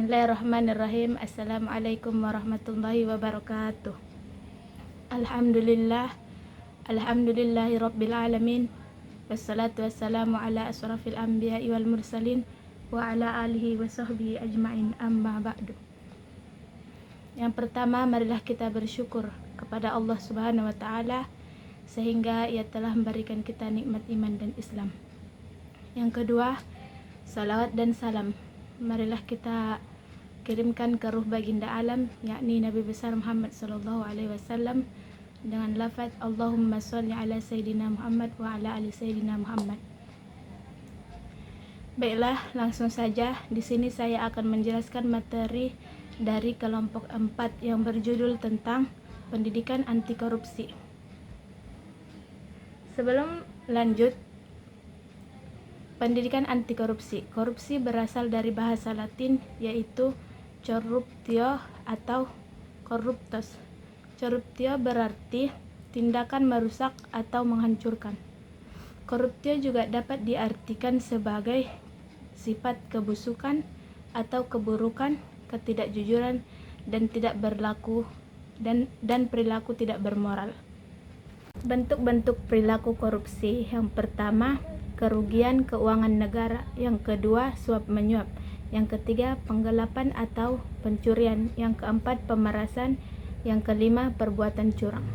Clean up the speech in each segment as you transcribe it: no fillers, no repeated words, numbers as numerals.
Bismillahirrahmanirrahim. Assalamualaikum warahmatullahi wabarakatuh. Alhamdulillahi rabbil alamin. Wassalatu wassalamu ala asrafil anbiya'i wal mursalin wa ala alihi wa sahbihi ajma'in, amma ba'du. Yang pertama, marilah kita bersyukur kepada Allah Subhanahu wa taala sehingga Ia telah memberikan kita nikmat iman dan Islam. Yang kedua, salawat dan salam marilah kita kirimkan ke ruh baginda alam, yakni Nabi besar Muhammad sallallahu alaihi wasallam, dengan lafaz Allahumma sholli ala sayyidina Muhammad wa ala ali sayyidina Muhammad. Baiklah, langsung saja. Di sini saya akan menjelaskan materi dari kelompok 4 yang berjudul tentang pendidikan anti korupsi. Sebelum lanjut, pendidikan anti korupsi. Korupsi berasal dari bahasa Latin yaitu corruptio atau corruptos. Corruptio berarti tindakan merusak atau menghancurkan. Corruptio juga dapat diartikan sebagai sifat kebusukan atau keburukan, ketidakjujuran dan tidak berlaku dan perilaku tidak bermoral. Bentuk-bentuk perilaku korupsi. Yang pertama, kerugian keuangan negara. Yang kedua, suap menyuap. Yang ketiga, penggelapan atau pencurian. Yang keempat, pemerasan. Yang kelima, perbuatan curang.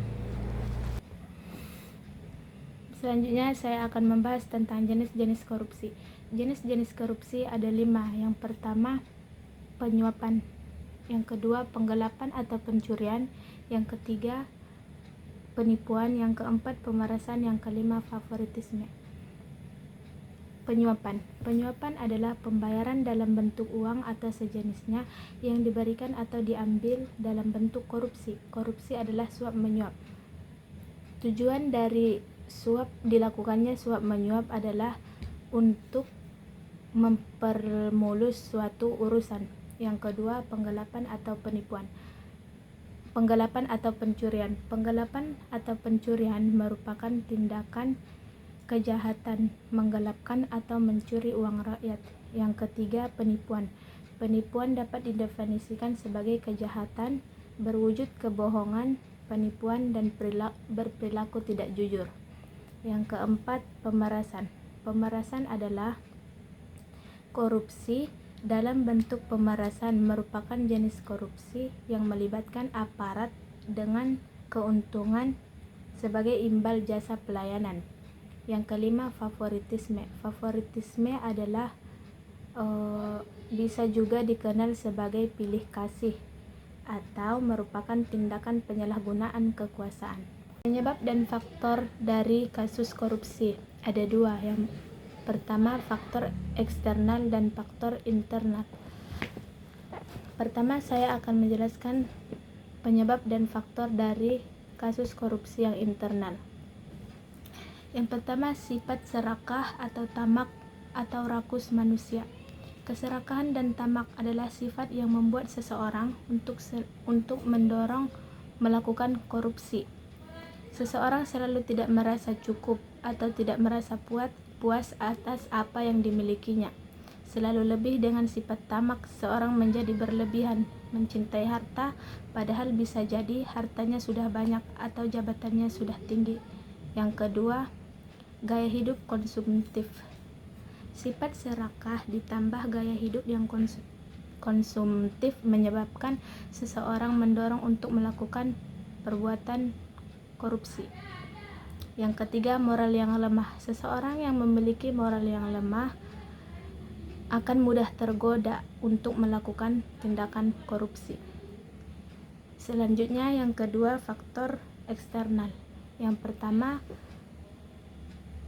Selanjutnya saya akan membahas tentang jenis-jenis korupsi. Jenis-jenis korupsi ada 5. Yang pertama, penyuapan. Yang kedua, penggelapan atau pencurian. Yang ketiga, penipuan. Yang keempat, pemerasan. Yang kelima, favoritisme. Penyuapan adalah pembayaran dalam bentuk uang atau sejenisnya yang diberikan atau diambil dalam bentuk korupsi. Korupsi adalah suap menyuap. Tujuan dari dilakukannya suap menyuap adalah untuk mempermulus suatu urusan. Yang kedua, penggelapan atau penipuan. Penggelapan atau pencurian. Penggelapan atau pencurian merupakan tindakan kejahatan menggelapkan atau mencuri uang rakyat. Yang ketiga, penipuan. Penipuan dapat didefinisikan sebagai kejahatan berwujud kebohongan, penipuan dan berperilaku tidak jujur. Yang keempat, pemerasan. Pemerasan adalah korupsi dalam bentuk pemerasan, merupakan jenis korupsi yang melibatkan aparat dengan keuntungan sebagai imbal jasa pelayanan. Yang kelima, favoritisme. Favoritisme adalah bisa juga dikenal sebagai pilih kasih atau merupakan tindakan penyalahgunaan kekuasaan. Penyebab dan faktor dari kasus korupsi ada 2. Yang pertama, faktor eksternal dan faktor internal. Pertama, saya akan menjelaskan penyebab dan faktor dari kasus korupsi yang internal. Yang pertama, sifat serakah atau tamak atau rakus manusia. Keserakahan dan tamak adalah sifat yang membuat seseorang untuk mendorong melakukan korupsi. Seseorang selalu tidak merasa cukup atau tidak merasa puas atas apa yang dimilikinya. Selalu lebih. Dengan sifat tamak, seorang menjadi berlebihan mencintai harta, padahal bisa jadi hartanya sudah banyak atau jabatannya sudah tinggi. Yang kedua, gaya hidup konsumtif. Sifat serakah ditambah gaya hidup yang konsumtif menyebabkan seseorang mendorong untuk melakukan perbuatan korupsi. Yang ketiga, moral yang lemah. Seseorang yang memiliki moral yang lemah akan mudah tergoda untuk melakukan tindakan korupsi. Selanjutnya, yang kedua, faktor eksternal. Yang pertama,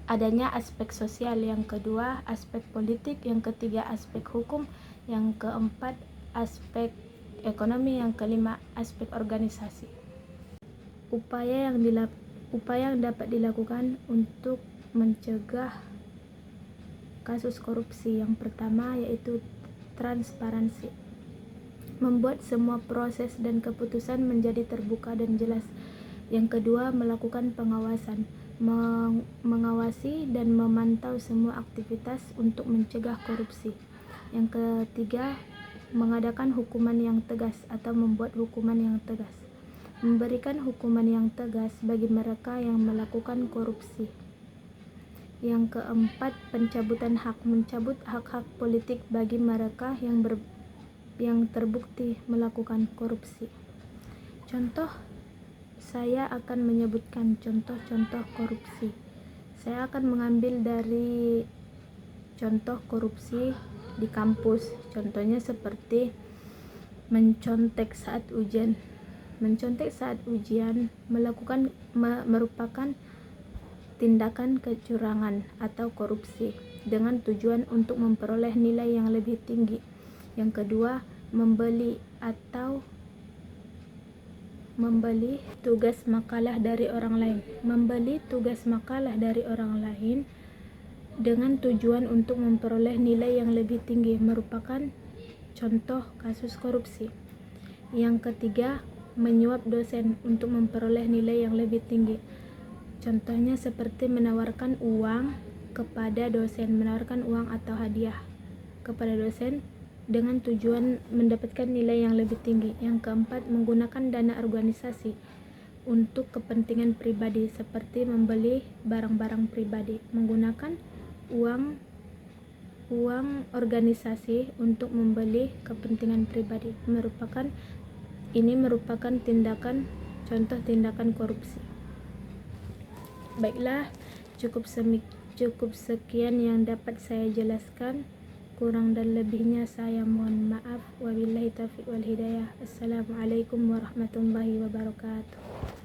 adanya aspek sosial. Yang kedua, aspek politik. Yang ketiga, aspek hukum. Yang keempat, aspek ekonomi. Yang kelima, aspek organisasi. Upaya yang dapat dilakukan untuk mencegah kasus korupsi. Yang pertama yaitu transparansi. Membuat semua proses dan keputusan menjadi terbuka dan jelas. Yang kedua, melakukan pengawasan. Mengawasi dan memantau semua aktivitas untuk mencegah korupsi. Yang ketiga, mengadakan hukuman yang tegas atau membuat hukuman yang tegas. Memberikan hukuman yang tegas bagi mereka yang melakukan korupsi. Yang keempat, pencabutan hak, mencabut hak-hak politik bagi mereka yang terbukti melakukan korupsi. Contoh, saya akan menyebutkan contoh-contoh korupsi. Saya akan mengambil dari contoh korupsi di kampus. Contohnya seperti mencontek saat ujian. Mencontek saat ujian merupakan tindakan kecurangan atau korupsi dengan tujuan untuk memperoleh nilai yang lebih tinggi. Yang kedua, membeli tugas makalah dari orang lain. Membeli tugas makalah dari orang lain dengan tujuan untuk memperoleh nilai yang lebih tinggi merupakan contoh kasus korupsi. Yang ketiga, menyuap dosen untuk memperoleh nilai yang lebih tinggi. Contohnya seperti menawarkan uang atau hadiah kepada dosen dengan tujuan mendapatkan nilai yang lebih tinggi. Yang keempat, menggunakan dana organisasi untuk kepentingan pribadi seperti membeli barang-barang pribadi. Menggunakan uang organisasi untuk membeli kepentingan pribadi merupakan contoh tindakan korupsi. Baiklah, cukup sekian yang dapat saya jelaskan. Kurang dan lebihnya saya mohon maaf. Wabillahi taufiq wal hidayah. Assalamualaikum warahmatullahi wabarakatuh.